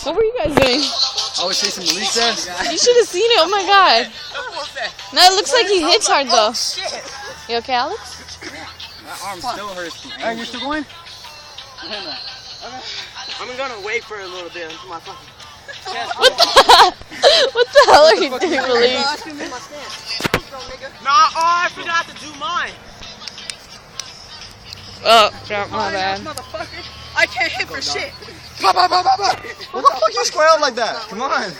What were you guys doing? I was chasing Malik's ass. You should have seen it. Oh my god. No, it looks like he hits hard though. You okay, Alex? My arm still hurts. Hey, you're still going? I'm gonna wait for a little bit until my fucking. What the hell are you doing, Malik? Nah, I forgot to do mine. Oh, my bad. Motherfucker, I can't hit for shit. What the fuck you square out like that? Come on.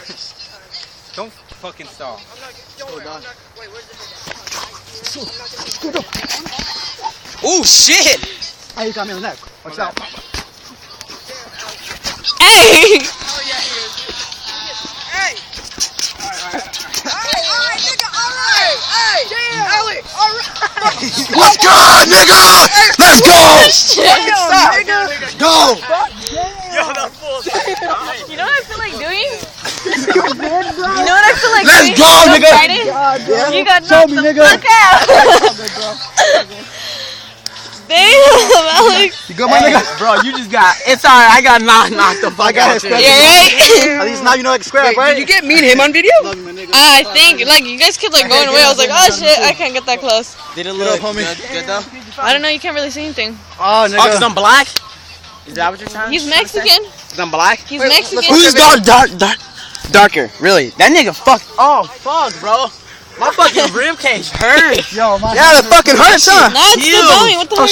Don't fucking stall. Wait, where's the Oh shit! Hey, you got me on the neck. Watch out. Hey! Oh yeah, he is. Hey! Alright, nigga, alright! Hey! Yeah! Alex, alright! Let's go, nigga! Let's go! Stop. Go! Yo, that fool's You know what I feel like doing? You know what I feel like Let's doing? go, nigga! Friday? You got knocked me, the nigga. fuck out! Damn, Alex! You good, my nigga? Bro, you just got. It's alright, I got knocked the fuck out. it. You alright? At least now you know I can scrap, right? Did you get me and him on video? I think, like, you guys kept like going away. I was like, oh shit, I can't get that close. Did it Get up, homie. good though? I don't know, you can't really see anything. Oh, Oh, cause nigga. I'm black? Is that what you're trying to say? He's Mexican. Cause I'm black? He's Mexican. Who's darker? Really? That nigga fucked. Oh, fuck, bro. My fucking rib cage hurts. Yo, my Yeah, it fucking hurts, huh? No, it's still going. What the hell?